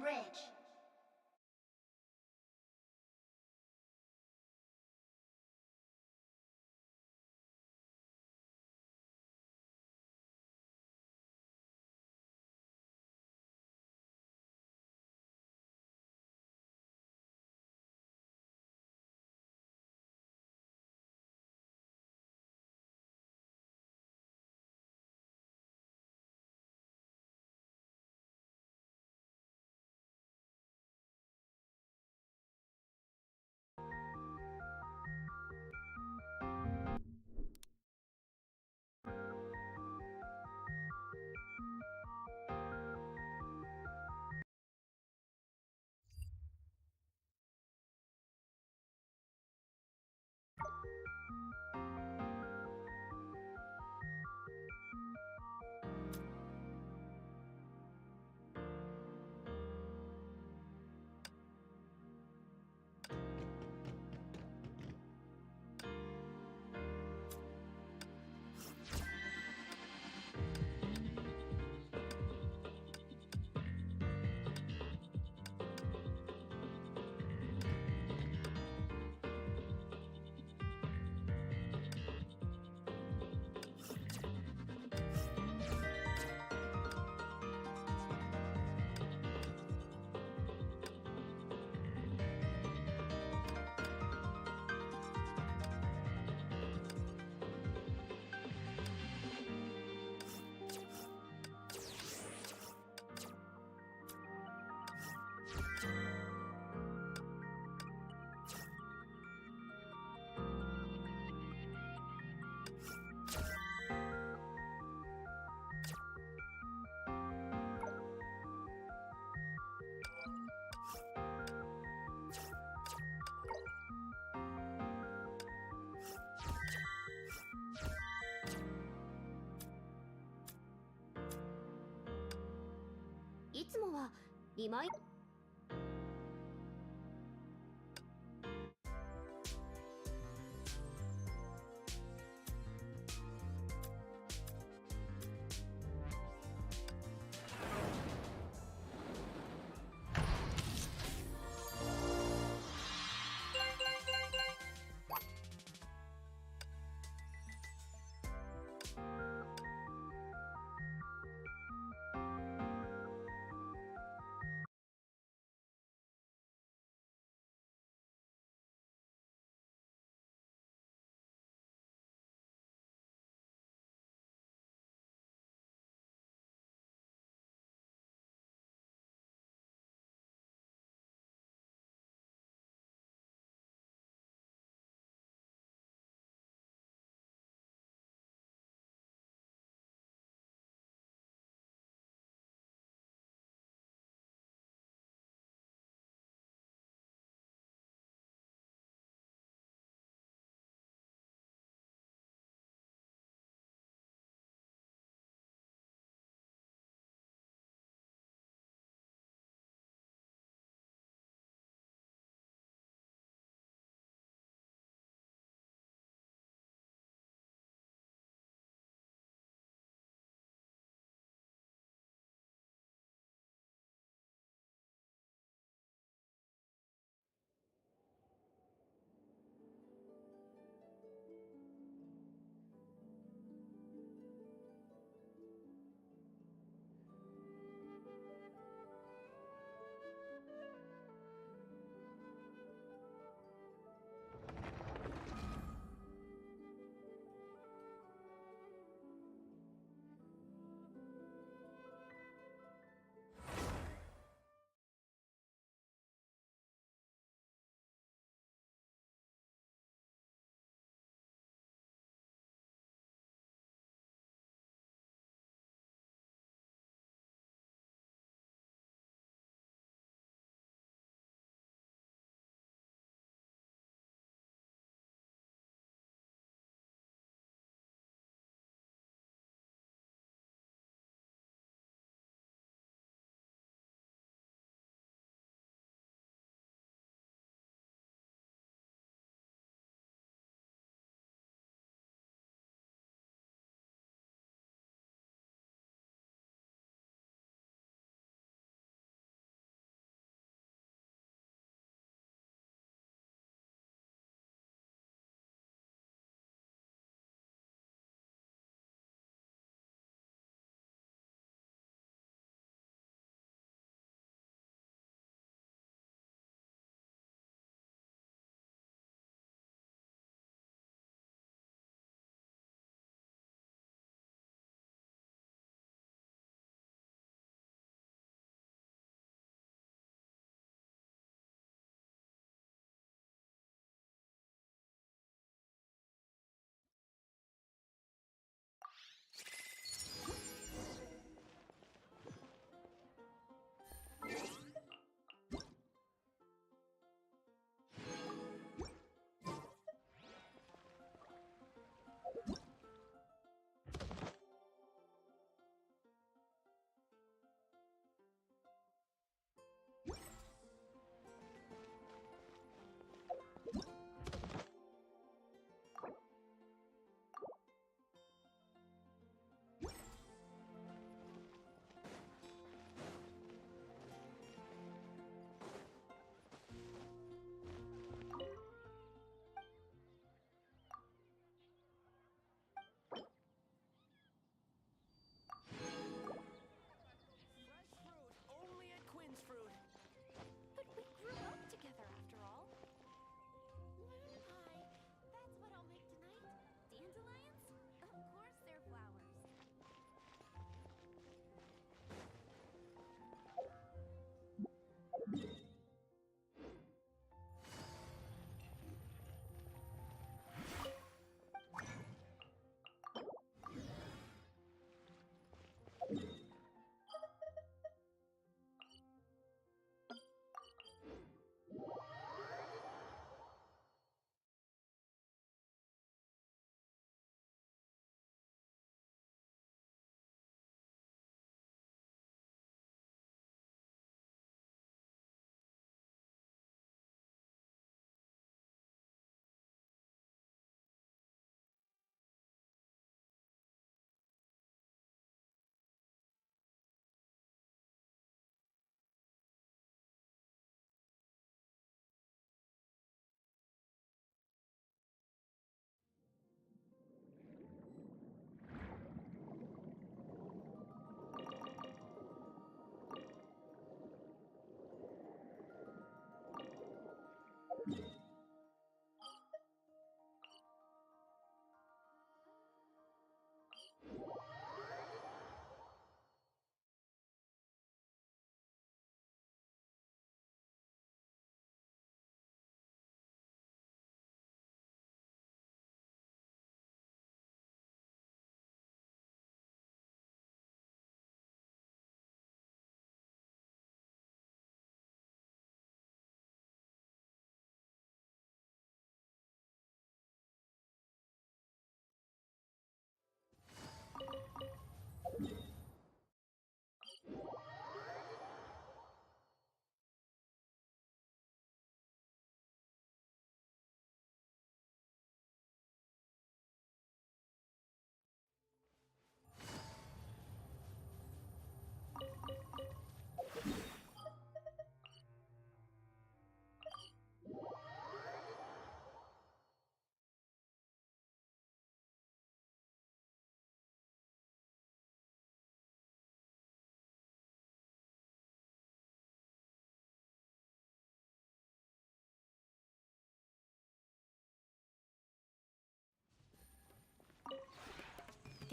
bridge.いつもは今井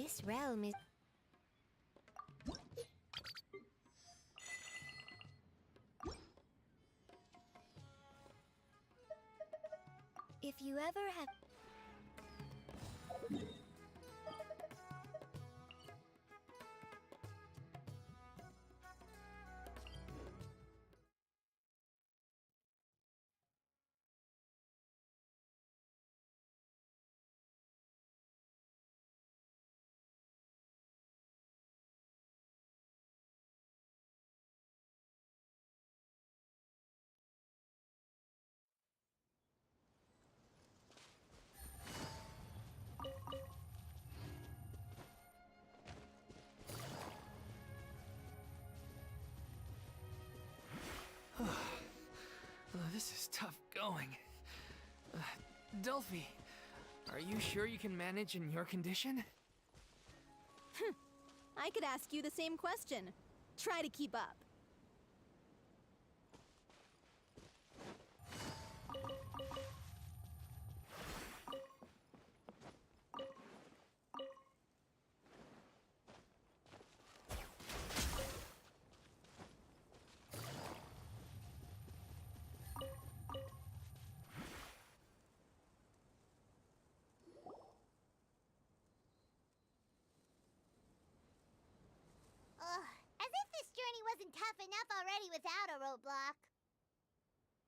This realm is... If you ever have... This is tough going. Delphi, are you sure you can manage in your condition? I could ask you the same question. Try to keep up. As if this journey wasn't tough enough already without a roadblock.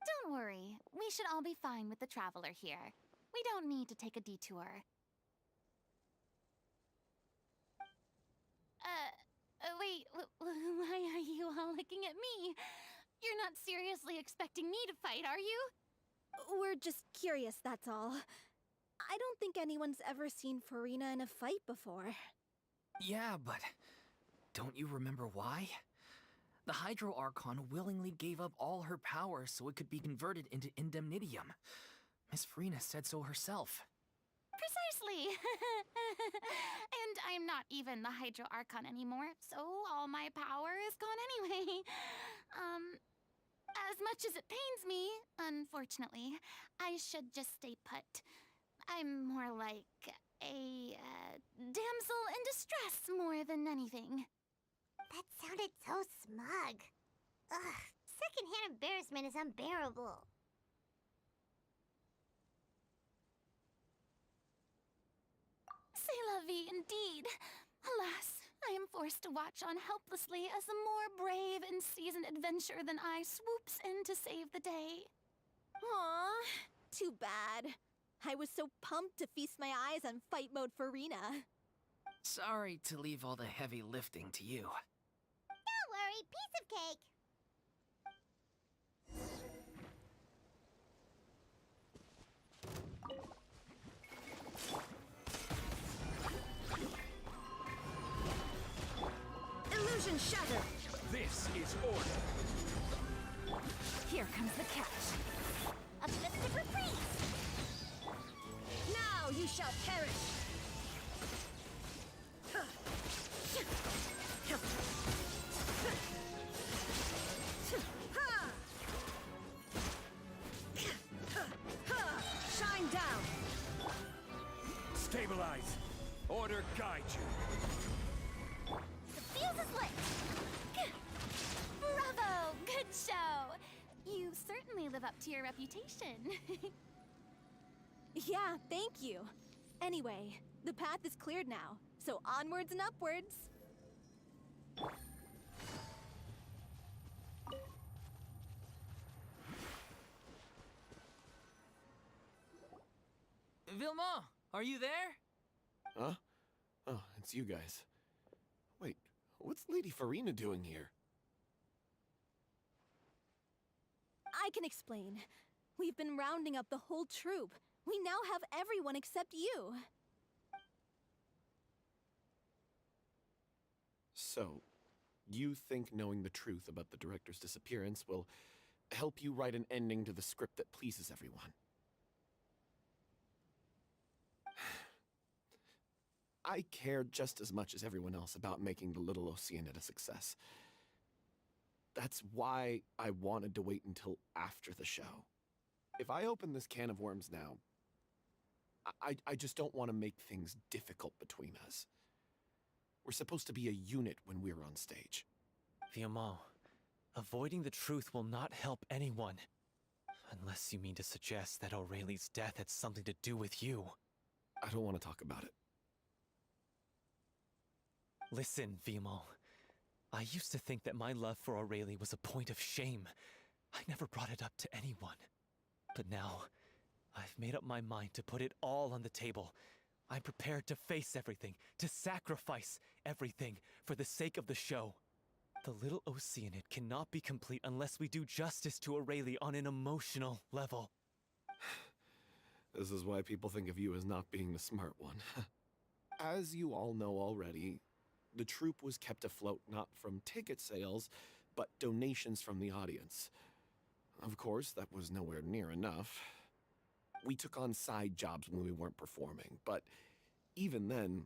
Don't worry. We should all be fine with the traveler here. We don't need to take a detour. Wait, why are you all looking at me? You're not seriously expecting me to fight, are you? We're just curious, that's all. I don't think anyone's ever seen Farina in a fight before. Yeah, but don't you remember why? The Hydro Archon willingly gave up all her power so it could be converted into Indemnitium. Miss Farina said so herself. Precisely! And I'm not even the Hydro Archon anymore, so all my power is gone anyway. As much as it pains me, unfortunately, I should just stay put. I'm more like a damsel in distress more than anything. That sounded so smug. Ugh, secondhand embarrassment is unbearable. C'est la vie, indeed. Alas, I am forced to watch on helplessly as a more brave and seasoned adventurer than I swoops in to save the day. Aw, too bad. I was so pumped to feast my eyes on fight mode Farina. Sorry to leave all the heavy lifting to you. Don't worry, piece of cake. Illusion shattered! This is order. Here comes the catch. A festive reprise. Now you shall perish! Shine down! Stabilize. Order guide you. The fuse is lit! Bravo! Good show! You certainly live up to your reputation. Yeah, thank you. Anyway, the path is cleared now, so onwards and upwards. Vilma, are you there? Huh? Oh, it's you guys. Wait, what's Lady Farina doing here? I can explain. We've been rounding up the whole troop. We now have everyone except you. So, you think knowing the truth about the director's disappearance will help you write an ending to the script that pleases everyone? I care just as much as everyone else about making the Little Oceanid a success. That's why I wanted to wait until after the show. If I open this can of worms now, I just don't want to make things difficult between us. We're supposed to be a unit when we're on stage. Viamant, avoiding the truth will not help anyone. Unless you mean to suggest that Aurelie's death had something to do with you. I don't want to talk about it. Listen, Viamant. I used to think that my love for Aurelie was a point of shame. I never brought it up to anyone. But now, I've made up my mind to put it all on the table. I'm prepared to face everything, to sacrifice everything for the sake of the show. The little Oceanid cannot be complete unless we do justice to Aurelie on an emotional level. This is why people think of you as not being the smart one. As you all know already, the troupe was kept afloat not from ticket sales, but donations from the audience. Of course, that was nowhere near enough. We took on side jobs when we weren't performing, but even then,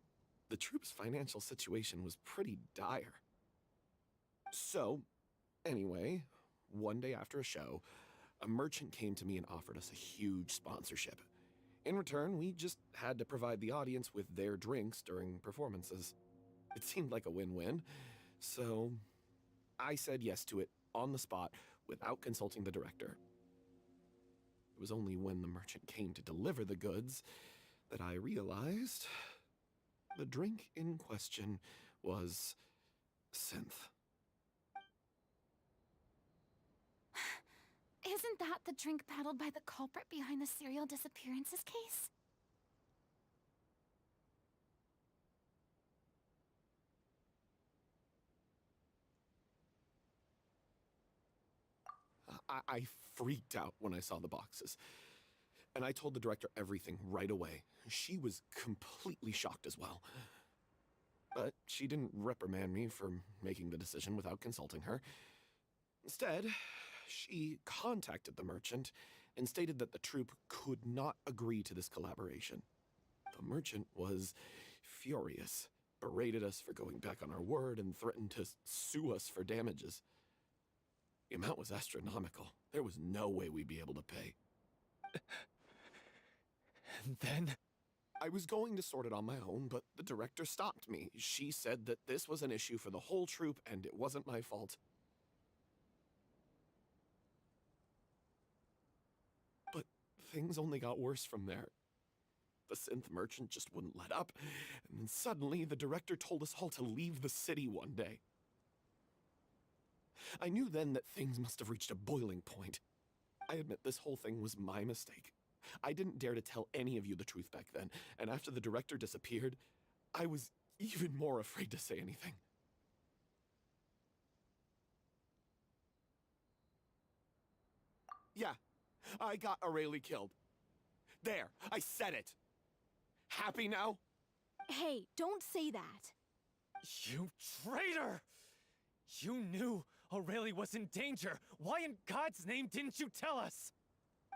the troupe's financial situation was pretty dire. So, anyway, one day after a show, a merchant came to me and offered us a huge sponsorship. In return, we just had to provide the audience with their drinks during performances. It seemed like a win-win, so I said yes to it on the spot without consulting the director. It was only when the merchant came to deliver the goods that I realized the drink in question was synth. Isn't that the drink peddled by the culprit behind the serial disappearances case? I freaked out when I saw the boxes. And I told the director everything right away. She was completely shocked as well. But she didn't reprimand me for making the decision without consulting her. Instead, she contacted the merchant and stated that the troupe could not agree to this collaboration. The merchant was furious, berated us for going back on our word, and threatened to sue us for damages. The amount was astronomical. There was no way we'd be able to pay. And then? I was going to sort it on my own, but the director stopped me. She said that this was an issue for the whole troupe, and it wasn't my fault. But things only got worse from there. The synth merchant just wouldn't let up, and then suddenly the director told us all to leave the city one day. I knew then that things must have reached a boiling point. I admit this whole thing was my mistake. I didn't dare to tell any of you the truth back then, and after the director disappeared, I was even more afraid to say anything. Yeah, I got Aurelie killed. There, I said it. Happy now? Hey, don't say that. You traitor! You knew Aurelie was in danger. Why in God's name didn't you tell us?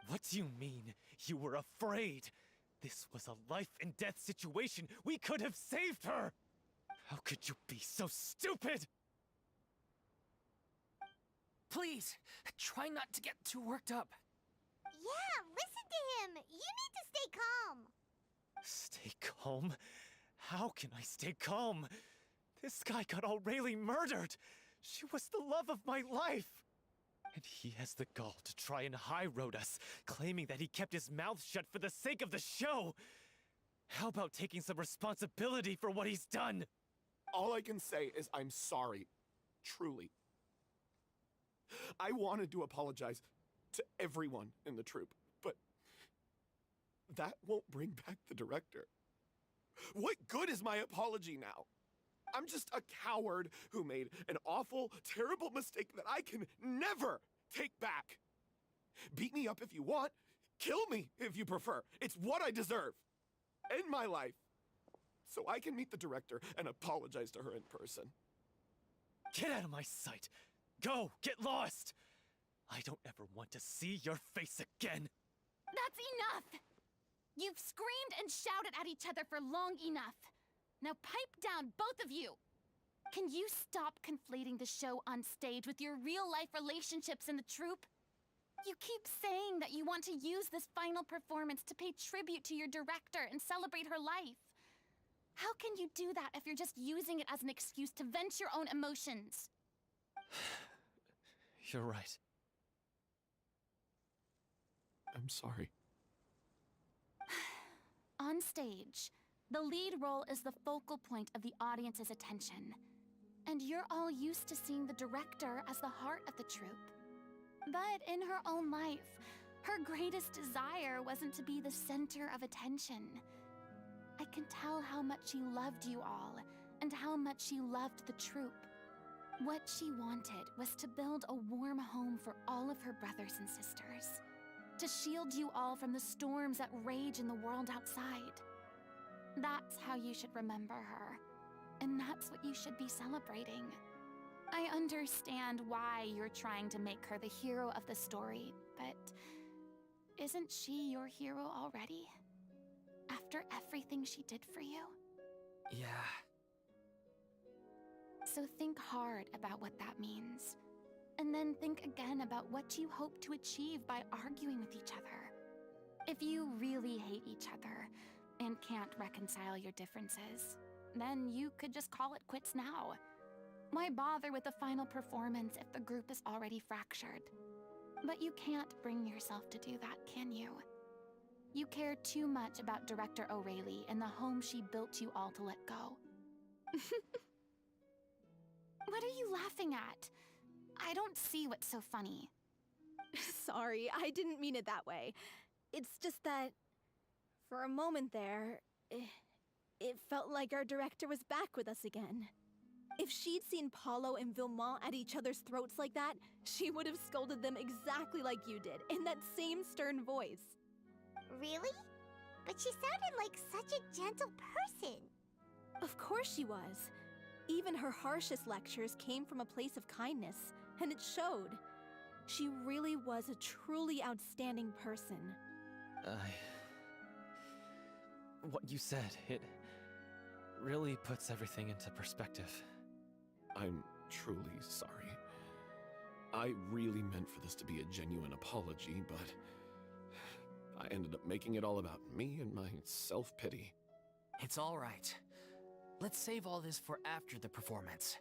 What do you mean, you were afraid? This was a life and death situation. We could have saved her! How could you be so stupid? Please, try not to get too worked up. Yeah, listen to him. You need to stay calm. Stay calm? How can I stay calm? This guy got Aurelie murdered. She was the love of my life. And he has the gall to try and high-road us, claiming that he kept his mouth shut for the sake of the show. How about taking some responsibility for what he's done? All I can say is I'm sorry. Truly. I wanted to apologize to everyone in the troupe, but that won't bring back the director. What good is my apology now? I'm just a coward who made an awful, terrible mistake that I can never take back. Beat me up if you want. Kill me if you prefer. It's what I deserve. End my life. So I can meet the director and apologize to her in person. Get out of my sight! Go! Get lost! I don't ever want to see your face again! That's enough! You've screamed and shouted at each other for long enough. Now pipe down, both of you! Can you stop conflating the show on stage with your real-life relationships in the troupe? You keep saying that you want to use this final performance to pay tribute to your director and celebrate her life. How can you do that if you're just using it as an excuse to vent your own emotions? You're right. I'm sorry. On stage, the lead role is the focal point of the audience's attention. And you're all used to seeing the director as the heart of the troupe. But in her own life, her greatest desire wasn't to be the center of attention. I can tell how much she loved you all, and how much she loved the troupe. What she wanted was to build a warm home for all of her brothers and sisters. To shield you all from the storms that rage in the world outside. That's how you should remember her. And that's what you should be celebrating. I understand why you're trying to make her the hero of the story, but isn't she your hero already? After everything she did for you? Yeah. So think hard about what that means. And then think again about what you hope to achieve by arguing with each other. If you really hate each other and can't reconcile your differences, then you could just call it quits now. Why bother with the final performance if the group is already fractured? But you can't bring yourself to do that, can you? You care too much about Director O'Reilly and the home she built you all to let go. What are you laughing at? I don't see what's so funny. Sorry, I didn't mean it that way. It's just that, for a moment there, it felt like our director was back with us again. If she'd seen Paulo and Vilmont at each other's throats like that, she would have scolded them exactly like you did, in that same stern voice. Really? But she sounded like such a gentle person. Of course she was. Even her harshest lectures came from a place of kindness, and it showed. She really was a truly outstanding person. What you said, it really puts everything into perspective. I'm truly sorry. I really meant for this to be a genuine apology, but I ended up making it all about me and my self-pity. It's all right. Let's save all this for after the performance.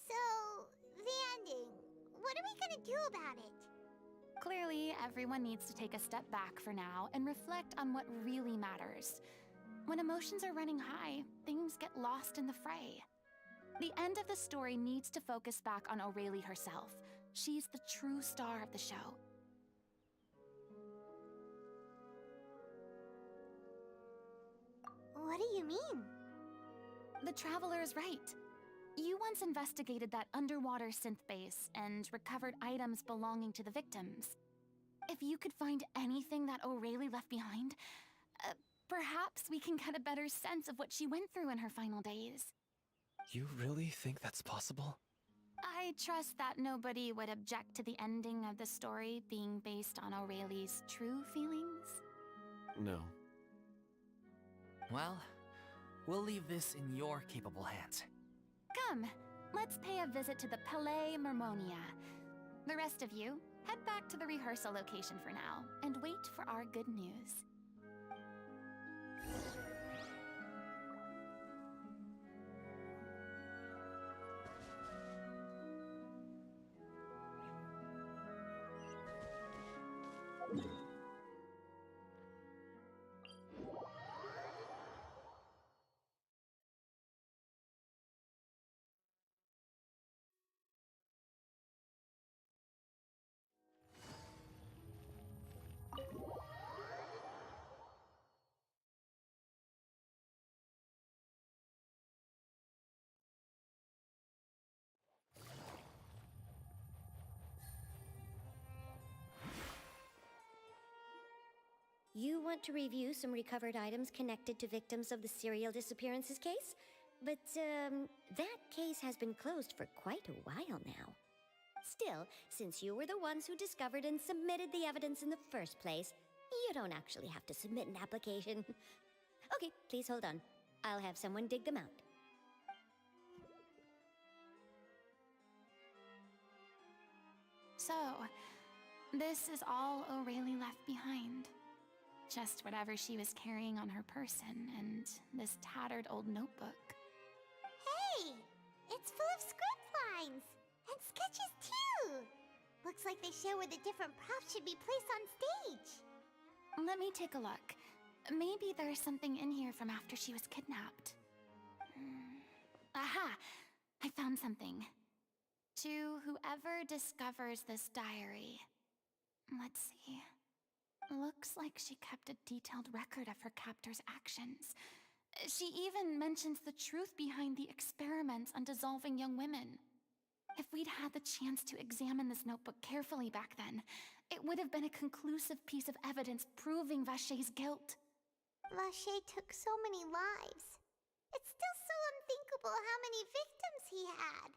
So, the ending. What are we gonna do about it? Clearly, everyone needs to take a step back for now and reflect on what really matters. When emotions are running high, things get lost in the fray. The end of the story needs to focus back on O'Reilly herself. She's the true star of the show. What do you mean? The Traveler is right. You once investigated that underwater synth base and recovered items belonging to the victims. If you could find anything that O'Reilly left behind, perhaps we can get a better sense of what she went through in her final days. You really think that's possible? I trust that nobody would object to the ending of the story being based on O'Reilly's true feelings. No. Well, we'll leave this in your capable hands. Come, let's pay a visit to the Palais Mermonia. The rest of you, head back to the rehearsal location for now, and wait for our good news. You want to review some recovered items connected to victims of the serial disappearances case? But, that case has been closed for quite a while now. Still, since you were the ones who discovered and submitted the evidence in the first place, you don't actually have to submit an application. Okay, please hold on. I'll have someone dig them out. So, this is all O'Reilly left behind. Just whatever she was carrying on her person, and this tattered old notebook. Hey! It's full of script lines! And sketches, too! Looks like they show where the different props should be placed on stage. Let me take a look. Maybe there's something in here from after she was kidnapped. Aha! I found something. To whoever discovers this diary. Let's see. Looks like she kept a detailed record of her captor's actions. She even mentions the truth behind the experiments on dissolving young women. If we'd had the chance to examine this notebook carefully back then, it would have been a conclusive piece of evidence proving Vacher's guilt. Vacher took so many lives. It's still so unthinkable how many victims he had.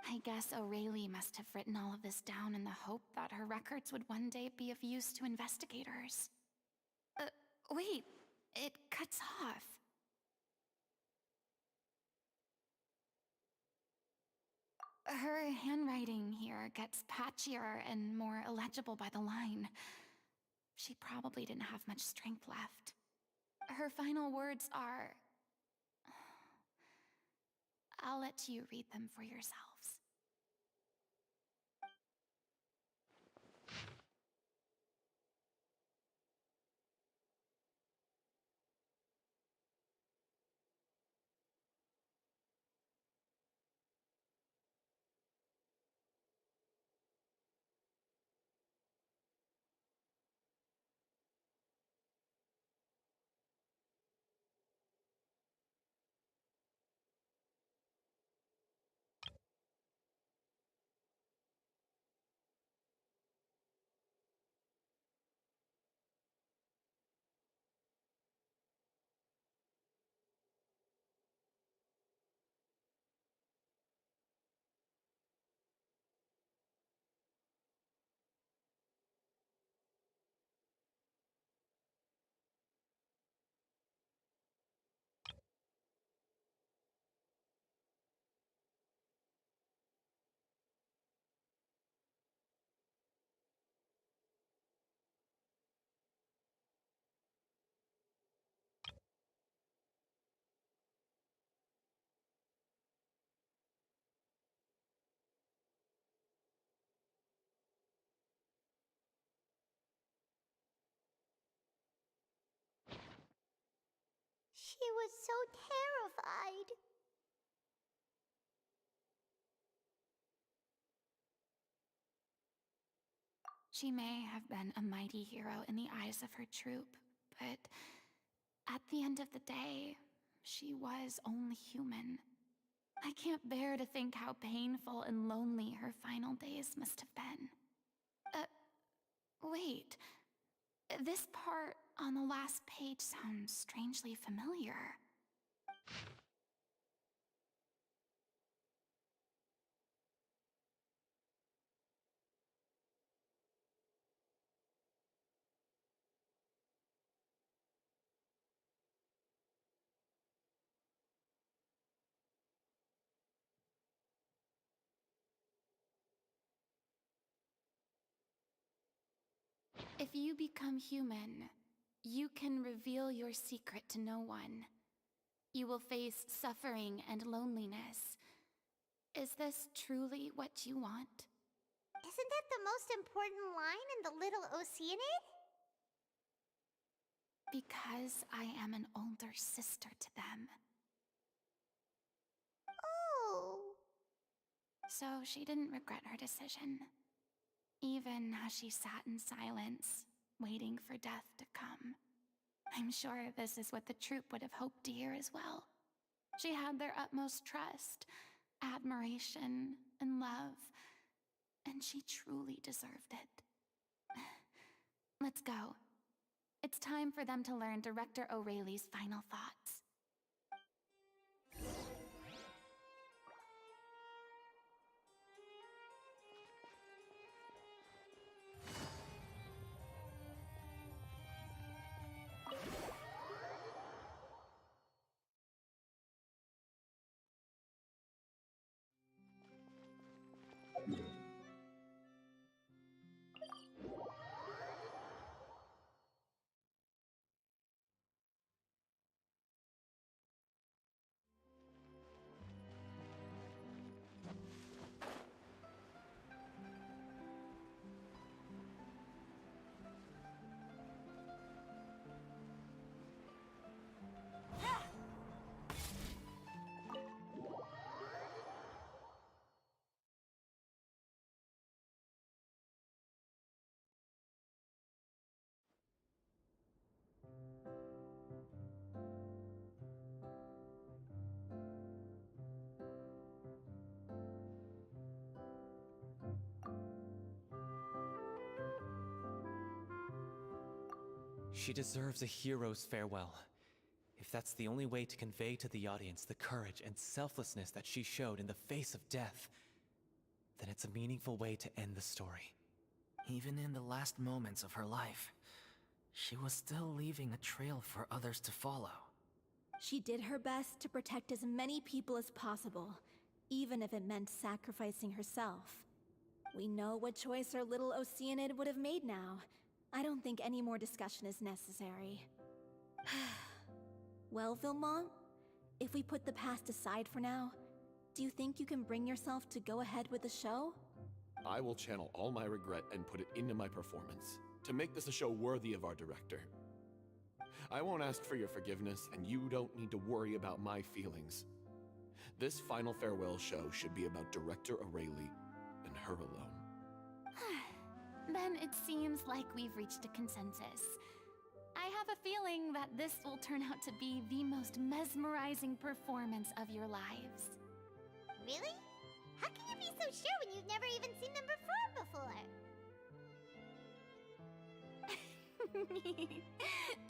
I guess O'Reilly must have written all of this down in the hope that her records would one day be of use to investigators. Wait, it cuts off. Her handwriting here gets patchier and more illegible by the line. She probably didn't have much strength left. Her final words are... I'll let you read them for yourselves. She was so terrified. She may have been a mighty hero in the eyes of her troop, but at the end of the day, she was only human. I can't bear to think how painful and lonely her final days must have been. Wait. This part on the last page sounds strangely familiar. If you become human, you can reveal your secret to no one. You will face suffering and loneliness. Is this truly what you want? Isn't that the most important line in the Little Oceanid? Because I am an older sister to them. Oh. So she didn't regret her decision. Even as she sat in silence, waiting for death to come. I'm sure this is what the troop would have hoped to hear as well. She had their utmost trust, admiration, and love, and she truly deserved it. Let's go. It's time for them to learn Director O'Reilly's final thoughts. She deserves a hero's farewell. If that's the only way to convey to the audience the courage and selflessness that she showed in the face of death, then it's a meaningful way to end the story. Even in the last moments of her life, she was still leaving a trail for others to follow. She did her best to protect as many people as possible, even if it meant sacrificing herself. We know what choice our little Oceanid would have made now. I don't think any more discussion is necessary. Well, Vilmont, if we put the past aside for now, do you think you can bring yourself to go ahead with the show? I will channel all my regret and put it into my performance, to make this a show worthy of our director. I won't ask for your forgiveness, and you don't need to worry about my feelings. This final farewell show should be about Director Aurelie and her alone. Then it seems like we've reached a consensus. I have a feeling that this will turn out to be the most mesmerizing performance of your lives. Really? How can you be so sure when you've never even seen them perform before?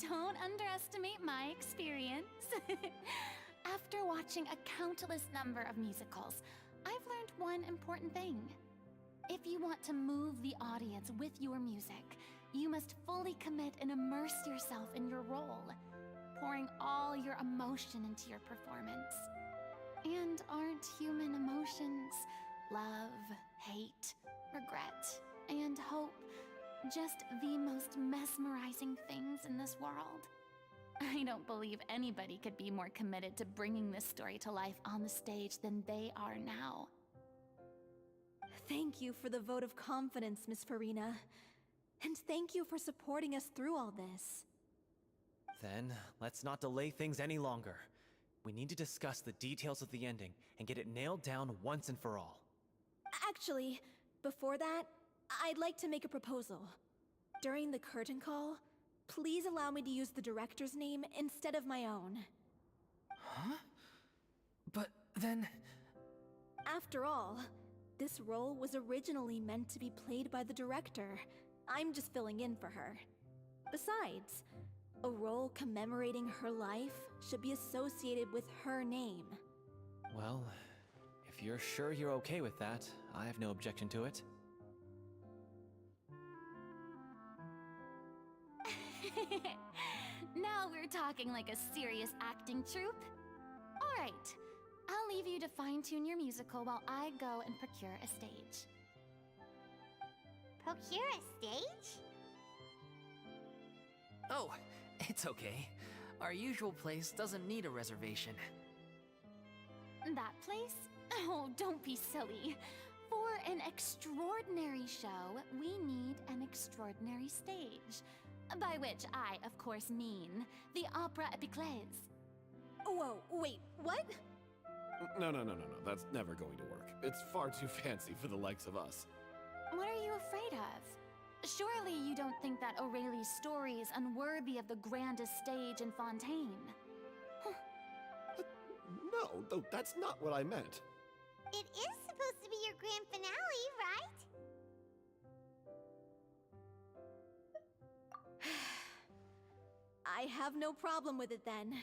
Don't underestimate my experience. After watching a countless number of musicals, I've learned one important thing. If you want to move the audience with your music, you must fully commit and immerse yourself in your role, pouring all your emotion into your performance. And aren't human emotions, love, hate, regret, and hope, just the most mesmerizing things in this world? I don't believe anybody could be more committed to bringing this story to life on the stage than they are now. Thank you for the vote of confidence, Miss Farina. And thank you for supporting us through all this. Then, let's not delay things any longer. We need to discuss the details of the ending and get it nailed down once and for all. Actually, before that, I'd like to make a proposal. During the curtain call, please allow me to use the director's name instead of my own. Huh? But then... After all, this role was originally meant to be played by the director. I'm just filling in for her. Besides, a role commemorating her life should be associated with her name. Well, if you're sure you're okay with that, I have no objection to it. Now we're talking like a serious acting troupe. All right, I'll leave you to fine-tune your musical while I go and procure a stage. Procure a stage? Oh, it's okay. Our usual place doesn't need a reservation. That place? Oh, don't be silly. For an extraordinary show, we need an extraordinary stage. By which I, of course, mean the Opera Epiclese. Whoa, wait, what? No. That's never going to work. It's far too fancy for the likes of us. What are you afraid of? Surely you don't think that Aurelie's story is unworthy of the grandest stage in Fontaine? No, that's not what I meant. It is supposed to be your grand finale, right? I have no problem with it then.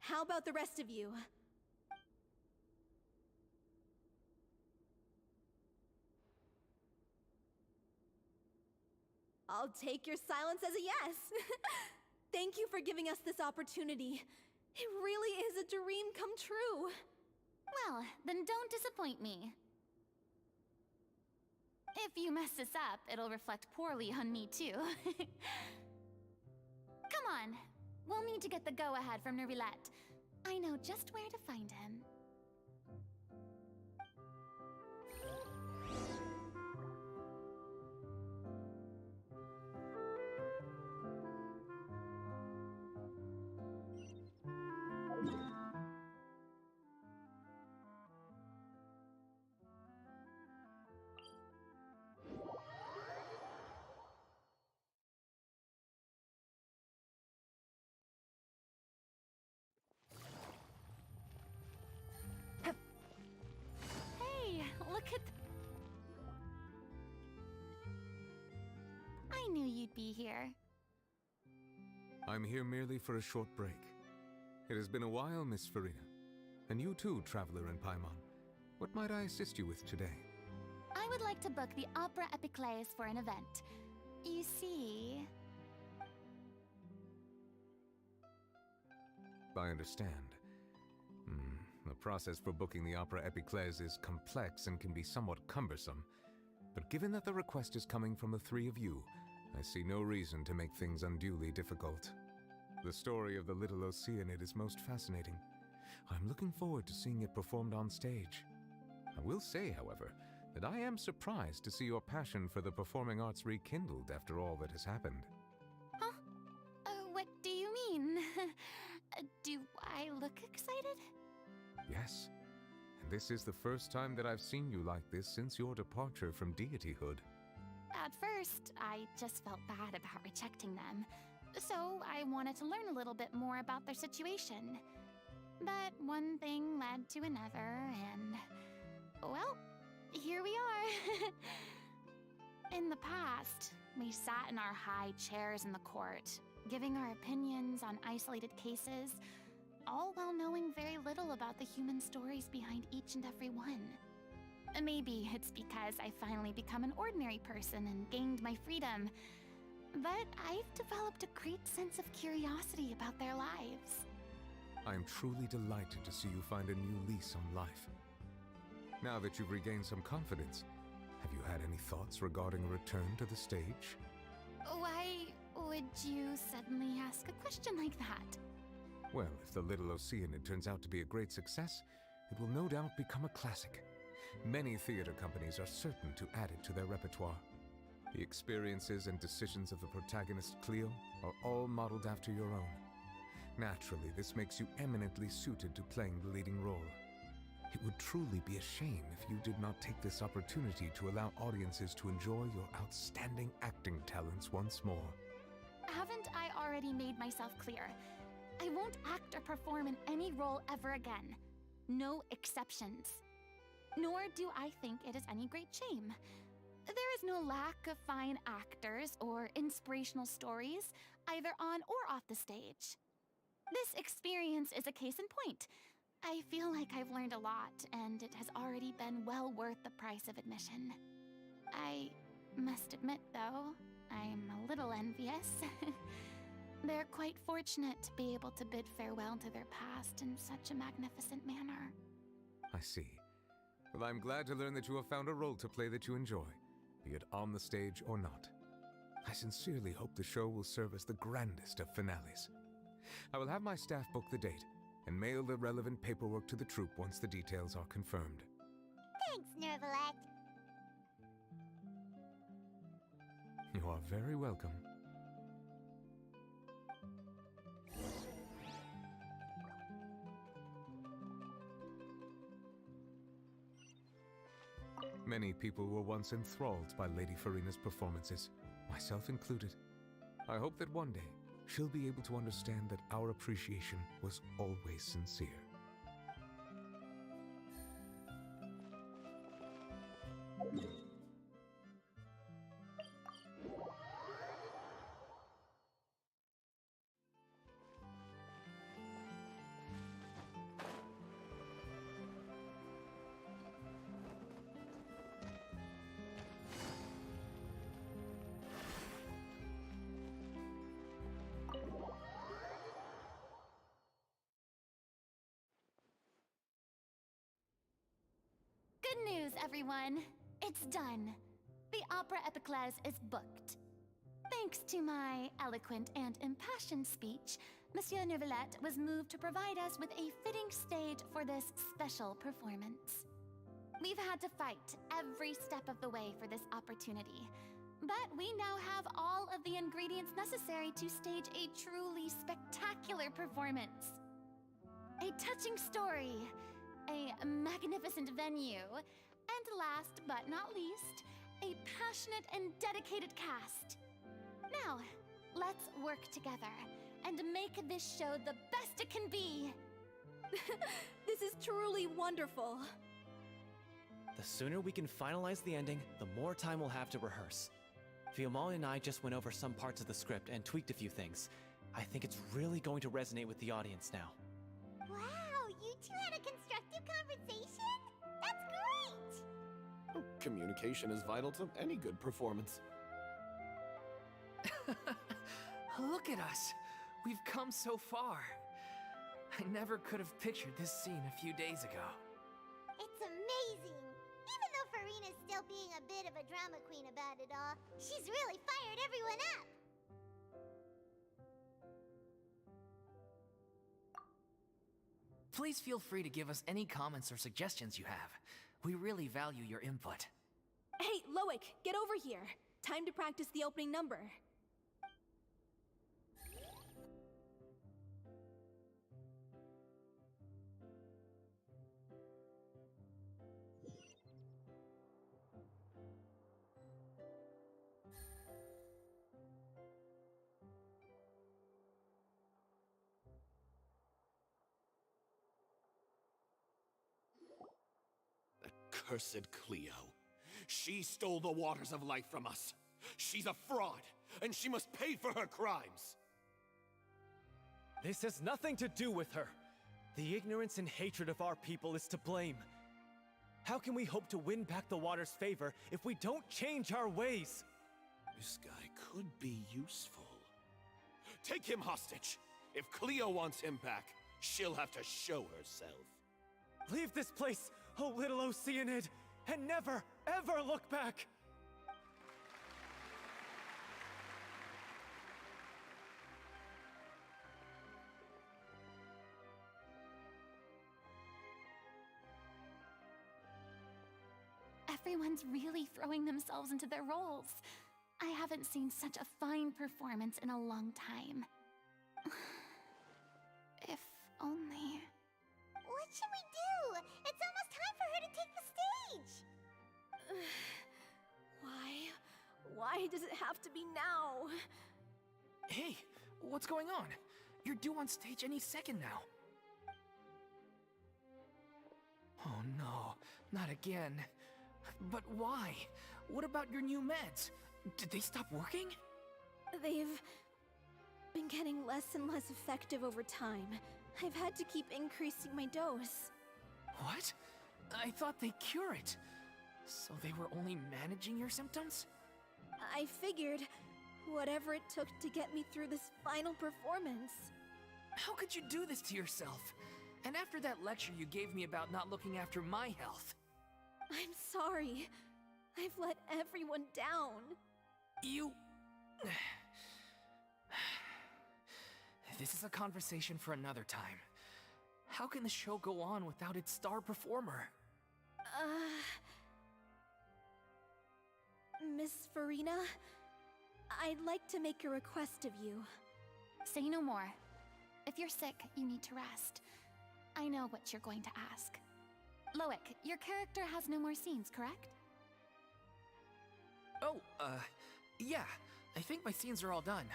How about the rest of you? I'll take your silence as a yes. Thank you for giving us this opportunity. It really is a dream come true. Well, then don't disappoint me. If you mess this up, it'll reflect poorly on me too. Come on, we'll need to get the go-ahead from Nervilette. I know just where to find him. Hey, look at... I knew you'd be here. I'm here merely for a short break. It has been a while, Miss Farina. And you too, traveler in Paimon. What might I assist you with today? I would like to book the Opera Epiclese for an event. You see... I understand. The process for booking the Opera Epiclese is complex and can be somewhat cumbersome. But given that the request is coming from the three of you, I see no reason to make things unduly difficult. The story of the little Oceanid is most fascinating. I'm looking forward to seeing it performed on stage. I will say, however, that I am surprised to see your passion for the performing arts rekindled after all that has happened. Huh? What do you mean? Do I look excited? Yes. And this is the first time that I've seen you like this since your departure from deityhood. At first, I just felt bad about rejecting them. So I wanted to learn a little bit more about their situation. But one thing led to another, and... well, here we are. In the past, we sat in our high chairs in the court, giving our opinions on isolated cases, all while knowing very little about the human stories behind each and every one. Maybe it's because I finally become an ordinary person and gained my freedom, but I've developed a great sense of curiosity about their lives. I am truly delighted to see you find a new lease on life. Now that you've regained some confidence, have you had any thoughts regarding a return to the stage? Why would you suddenly ask a question like that? Well, if the Little Oceanid turns out to be a great success, it will no doubt become a classic. Many theater companies are certain to add it to their repertoire. The experiences and decisions of the protagonist Cleo are all modeled after your own. Naturally, this makes you eminently suited to playing the leading role. It would truly be a shame if you did not take this opportunity to allow audiences to enjoy your outstanding acting talents once more. Haven't I already made myself clear? I won't act or perform in any role ever again. No exceptions. Nor do I think it is any great shame. There is no lack of fine actors or inspirational stories, either on or off the stage. This experience is a case in point. I feel like I've learned a lot, and it has already been well worth the price of admission. I must admit, though, I'm a little envious. They're quite fortunate to be able to bid farewell to their past in such a magnificent manner. I see. Well, I'm glad to learn that you have found a role to play that you enjoy, be it on the stage or not. I sincerely hope the show will serve as the grandest of finales. I will have my staff book the date and mail the relevant paperwork to the troupe once the details are confirmed. Thanks, Nervalet. You are very welcome. Many people were once enthralled by Lady Farina's performances, myself included. I hope that one day she'll be able to understand that our appreciation was always sincere. Good news, everyone. It's done. The Opera Epiclese is booked. Thanks to my eloquent and impassioned speech, Monsieur Nervalet was moved to provide us with a fitting stage for this special performance. We've had to fight every step of the way for this opportunity, but we now have all of the ingredients necessary to stage a truly spectacular performance. A touching story, a magnificent venue, and last but not least, a passionate and dedicated cast. Now, let's work together and make this show the best it can be. This is truly wonderful. The sooner we can finalize the ending, the more time we'll have to rehearse. Fiamma and I just went over some parts of the script and tweaked a few things. I think it's really going to resonate with the audience now. Wow, you two had a constructive conversation? That's great! Communication is vital to any good performance. Look at us. We've come so far. I never could have pictured this scene a few days ago. It's amazing! Even though Farina's still being a bit of a drama queen about it all, she's really fired everyone up! Please feel free to give us any comments or suggestions you have. We really value your input. Hey, Loic, get over here. Time to practice the opening number. Cursed Cleo. She stole the waters of life from us. She's a fraud, and she must pay for her crimes. This has nothing to do with her. The ignorance and hatred of our people is to blame. How can we hope to win back the water's favor if we don't change our ways? This guy could be useful. Take him hostage. If Cleo wants him back, she'll have to show herself. Leave this place, oh little Oceanid, and never, ever look back! Everyone's really throwing themselves into their roles. I haven't seen such a fine performance in a long time. If only... What should we do? It's almost time for her to take the stage! Why does it have to be now? Hey, what's going on? You're due on stage any second now. Oh no, not again. But why? What about your new meds? Did they stop working? They've been getting less and less effective over time. I've had to keep increasing my dose. What? I thought they cure it. So they were only managing your symptoms? I figured whatever it took to get me through this final performance. How could you do this to yourself? And after that lecture you gave me about not looking after my health. I'm sorry. I've let everyone down. You... This is a conversation for another time. How can the show go on without its star performer? Miss Farina, I'd like to make a request of you. Say no more. If you're sick, you need to rest. I know what you're going to ask. Loic, your character has no more scenes, correct? Oh, yeah. I think my scenes are all done.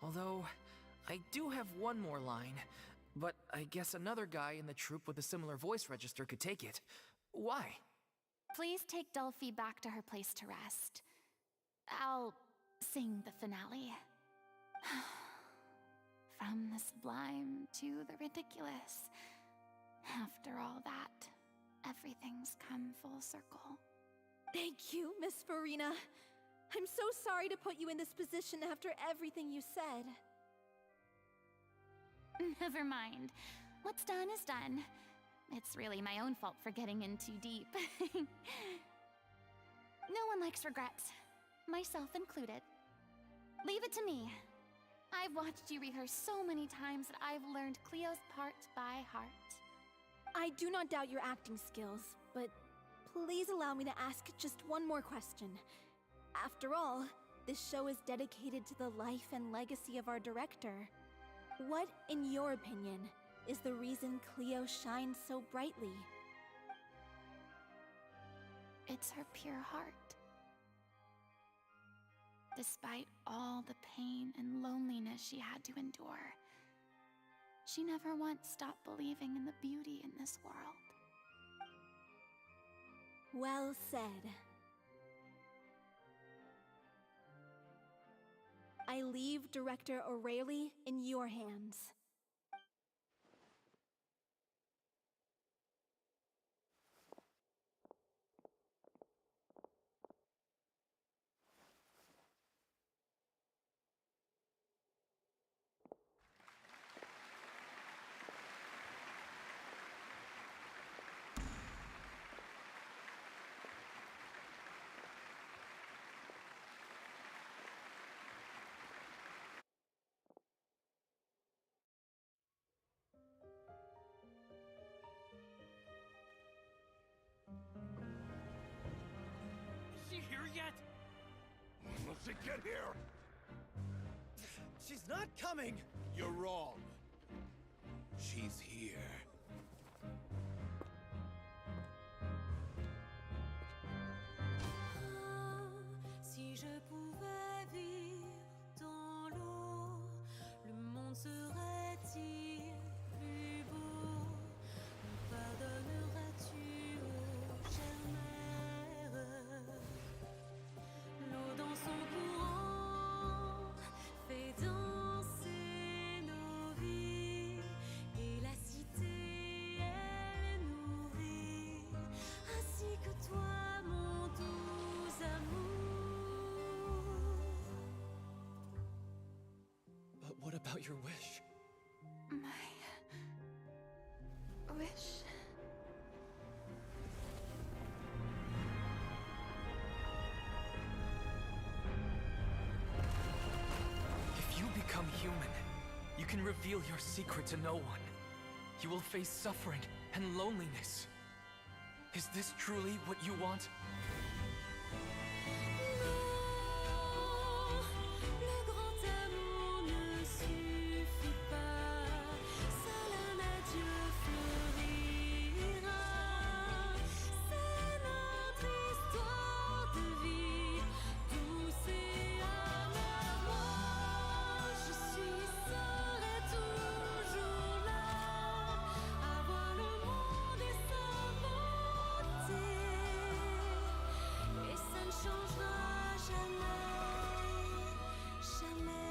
Although, I do have one more line. But I guess another guy in the troupe with a similar voice register could take it. Why? Please take Delphi back to her place to rest. I'll sing the finale. From the sublime to the ridiculous. After all that, everything's come full circle. Thank you, Miss Farina. I'm so sorry to put you in this position after everything you said. Never mind. What's done is done. It's really my own fault for getting in too deep. No one likes regrets, myself included. Leave it to me. I've watched you rehearse so many times that I've learned Cleo's part by heart. I do not doubt your acting skills, but please allow me to ask just one more question. After all, this show is dedicated to the life and legacy of our director. What, in your opinion, is the reason Cleo shines so brightly? It's her pure heart. Despite all the pain and loneliness she had to endure, she never once stopped believing in the beauty in this world. Well said. I leave Director O'Reilly in your hands. Is she here yet? Will she get here? She's not coming! You're wrong. She's here. Si je pouvais vivre dans l'eau, le monde serait-il plus beau? Me pardonneras-tu, ô chère mère? L'eau dans son courant fait danser nos vies, et la cité elle nourrit, ainsi que toi, mon doux amour. But what about your wish? My wish. If you become human, you can reveal your secret to no one. You will face suffering and loneliness. Is this truly what you want? Le grand amour ne suffit pas, seul un adieu fleurira. C'est notre histoire de vie, douce et amère. Moi, je serai toujours là, à voir le monde et sa beauté, et ça ne changera jamais, jamais.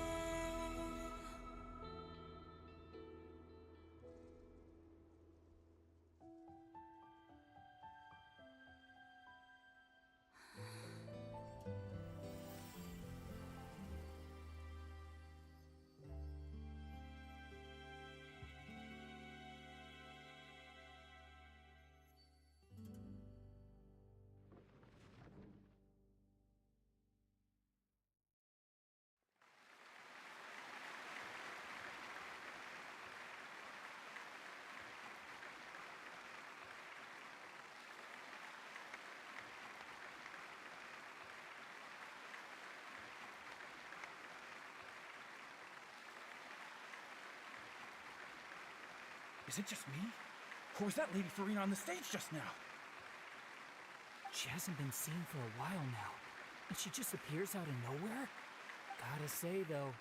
Is it just me? Or was that Lady Farina on the stage just now? She hasn't been seen for a while now, and she just appears out of nowhere? Gotta say, though,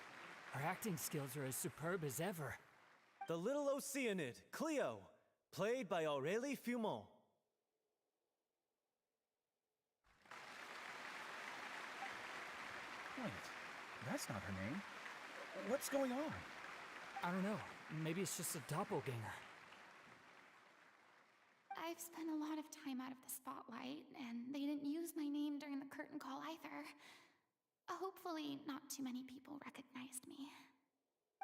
her acting skills are as superb as ever. The Little Oceanid, Cleo, played by Aurélie Fumont. Wait, that's not her name. What's going on? I don't know. Maybe it's just a doppelganger. I've spent a lot of time out of the spotlight, and they didn't use my name during the curtain call either. Hopefully, not too many people recognized me.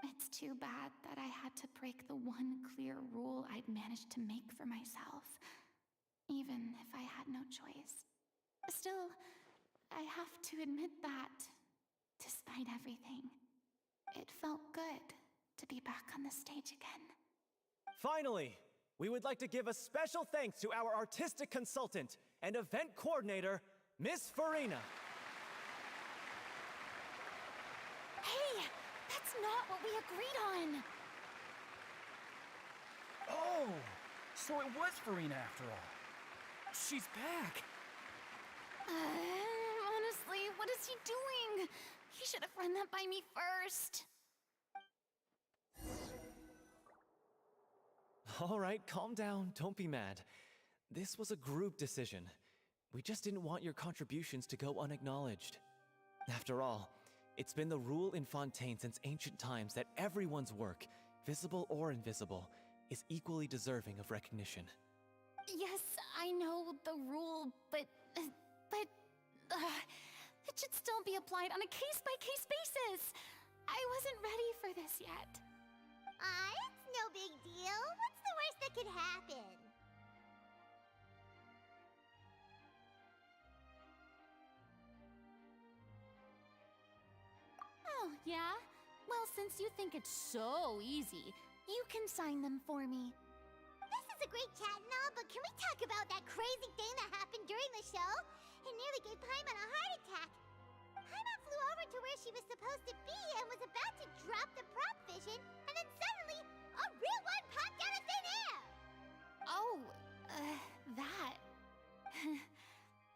It's too bad that I had to break the one clear rule I'd managed to make for myself, even if I had no choice. Still, I have to admit that, despite everything, it felt good to be back on the stage again. Finally, we would like to give a special thanks to our artistic consultant and event coordinator, Miss Farina. Hey, that's not what we agreed on! Oh, so it was Farina after all. She's back! Honestly, what is he doing? He should have run that by me first. All right, calm down, don't be mad. This was a group decision. We just didn't want your contributions to go unacknowledged. After all, It's been the rule in Fontaine since ancient times that everyone's work, visible or invisible, is equally deserving of recognition. Yes, I know the rule, but it should still be applied on a case-by-case basis. I wasn't ready for this yet. It's no big deal. What's the worst that could happen? Oh, yeah? Well, since you think it's so easy, you can sign them for me. This is a great chat and all, but can we talk about that crazy thing that happened during the show? It nearly gave Paimon a heart attack. Paimon flew over to where she was supposed to be and was about to drop the prop vision, and then suddenly, a real one popped out of thin air! Oh, that.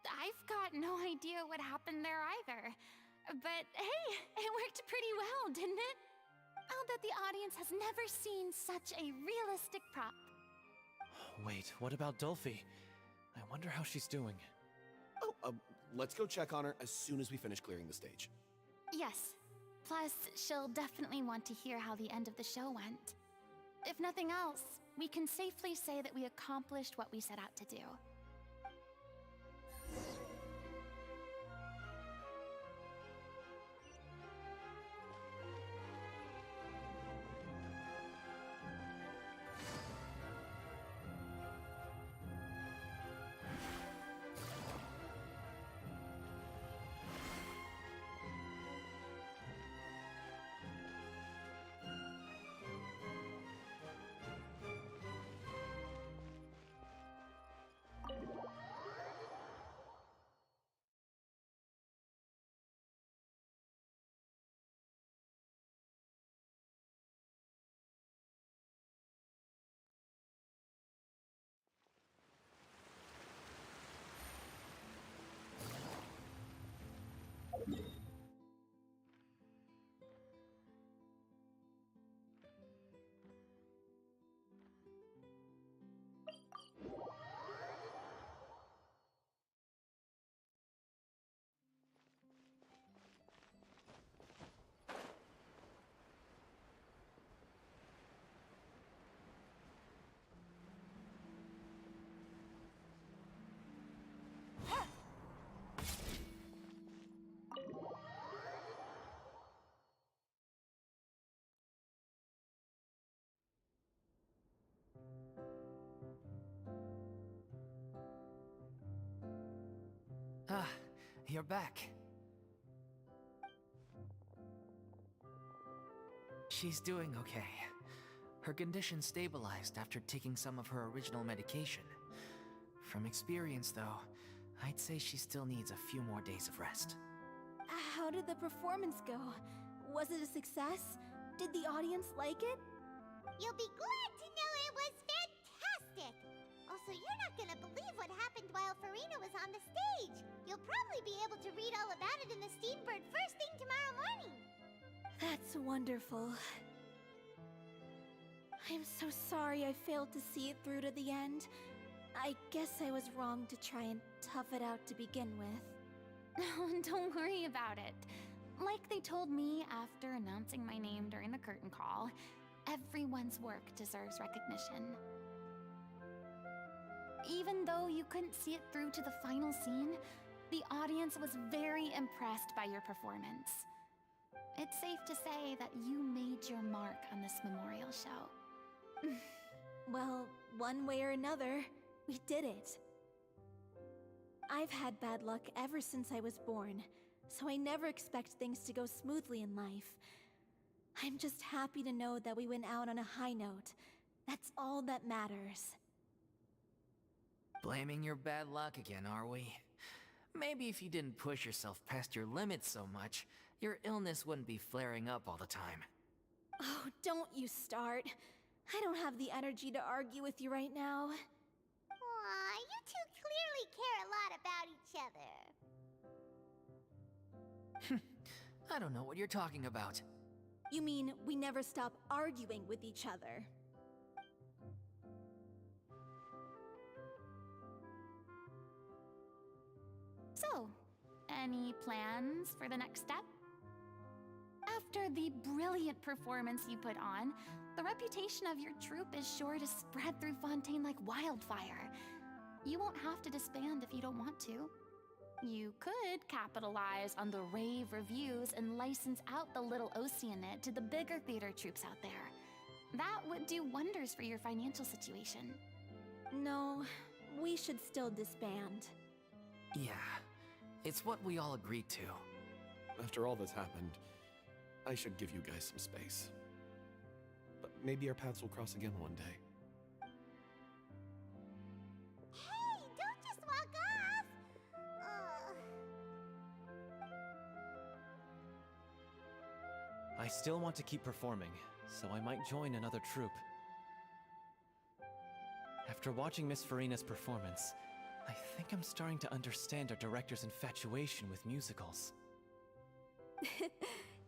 I've got no idea what happened there either. But hey, it worked pretty well, didn't it? I'll bet the audience has never seen such a realistic prop. Wait, what about Dolphy? I wonder how she's doing. Oh, let's go check on her as soon as we finish clearing the stage. Yes. Plus, she'll definitely want to hear how the end of the show went. If nothing else, we can safely say that we accomplished what we set out to do. Ah, you're back. She's doing okay. Her condition stabilized after taking some of her original medication. From experience, though, I'd say she still needs a few more days of rest. How did the performance go? Was it a success? Did the audience like it? You'll be glad to know it was fantastic! Also, you're not gonna believe what happened while Farina was on the stage. You'll probably be able to read all about it in the Steambird first thing tomorrow morning. That's wonderful. I'm so sorry I failed to see it through to the end. I guess I was wrong to try and tough it out to begin with. Don't worry about it. Like they told me after announcing my name during the curtain call, everyone's work deserves recognition. Even though you couldn't see it through to the final scene, the audience was very impressed by your performance. It's safe to say that you made your mark on this memorial show. Well, one way or another, we did it. I've had bad luck ever since I was born, so I never expect things to go smoothly in life. I'm just happy to know that we went out on a high note. That's all that matters. Blaming your bad luck again, are we? Maybe if you didn't push yourself past your limits so much, your illness wouldn't be flaring up all the time. Oh, don't you start. I don't have the energy to argue with you right now. Aw, you two clearly care a lot about each other. I don't know what you're talking about. You mean we never stop arguing with each other? So, any plans for the next step? After the brilliant performance you put on, the reputation of your troupe is sure to spread through Fontaine like wildfire. You won't have to disband if you don't want to. You could capitalize on the rave reviews and license out the Little Oceanid to the bigger theater troupes out there. That would do wonders for your financial situation. No, we should still disband. Yeah, it's what we all agreed to. After all that's happened, I should give you guys some space. But maybe our paths will cross again one day. Hey, don't just walk off! I still want to keep performing, so I might join another troupe. After watching Miss Farina's performance, I think I'm starting to understand our director's infatuation with musicals.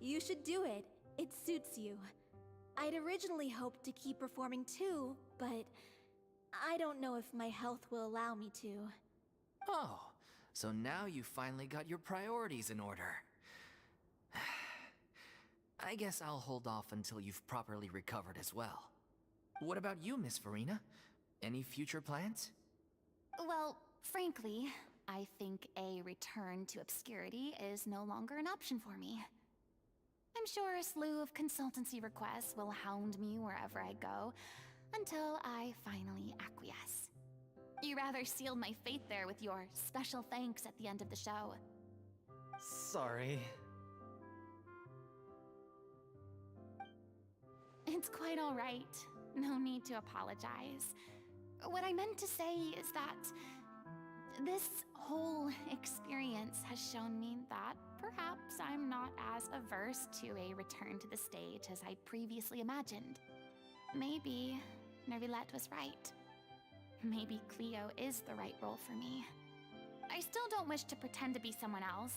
You should do it. It suits you. I'd originally hoped to keep performing too, but I don't know if my health will allow me to. Oh, so now you finally got your priorities in order. I guess I'll hold off until you've properly recovered as well. What about you, Miss Farina? Any future plans? Well, frankly, I think a return to obscurity is no longer an option for me. I'm sure a slew of consultancy requests will hound me wherever I go, until I finally acquiesce. You rather sealed my fate there with your special thanks at the end of the show. Sorry. It's quite all right. No need to apologize. What I meant to say is that this whole experience has shown me that perhaps I'm not as averse to a return to the stage as I'd previously imagined. Maybe Nervillette was right. Maybe Cleo is the right role for me. I still don't wish to pretend to be someone else,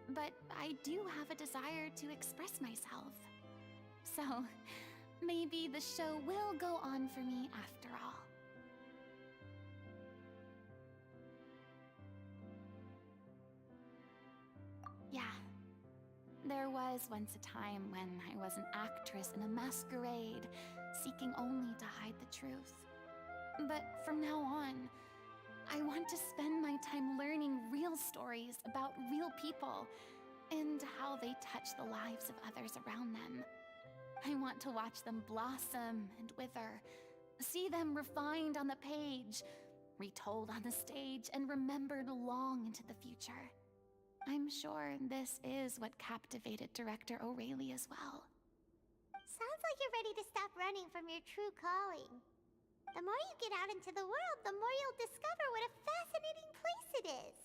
but I do have a desire to express myself. So, maybe the show will go on for me after all. Yeah. There was once a time when I was an actress in a masquerade, seeking only to hide the truth. But from now on, I want to spend my time learning real stories about real people and how they touch the lives of others around them. I want to watch them blossom and wither, see them refined on the page, retold on the stage, and remembered long into the future. I'm sure this is what captivated director O'Reilly as well. Sounds like you're ready to stop running from your true calling. The more you get out into the world, the more you'll discover what a fascinating place it is.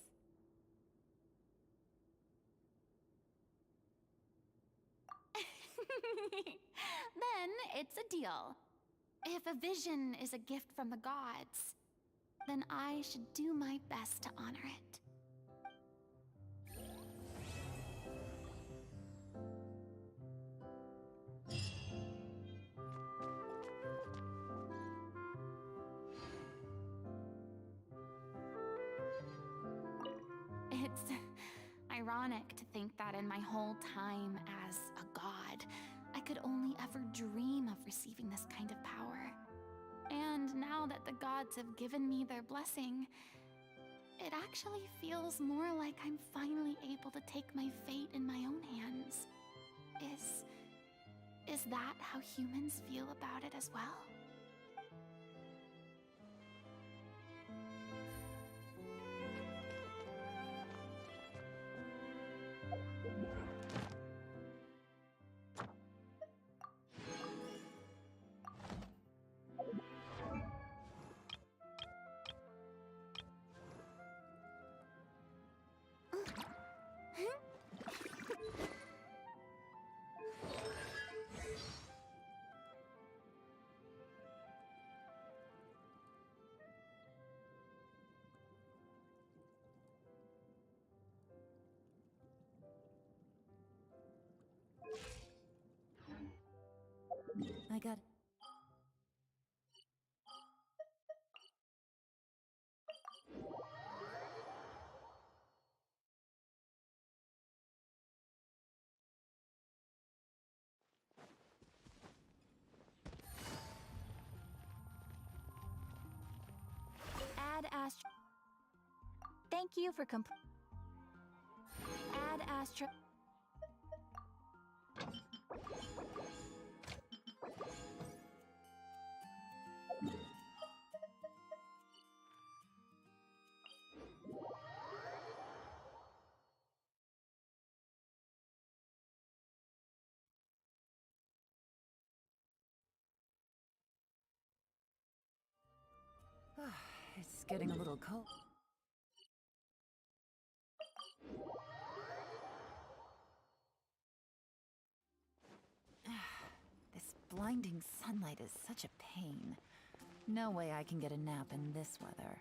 Then it's a deal. If a vision is a gift from the gods, then I should do my best to honor it. It's ironic to think that in my whole time as a god, I could only ever dream of receiving this kind of power. And now that the gods have given me their blessing, it actually feels more like I'm finally able to take my fate in my own hands. Is that how humans feel about it as well? I got Thank you for Add Astra. It's getting a little cold. This blinding sunlight is such a pain. No way I can get a nap in this weather.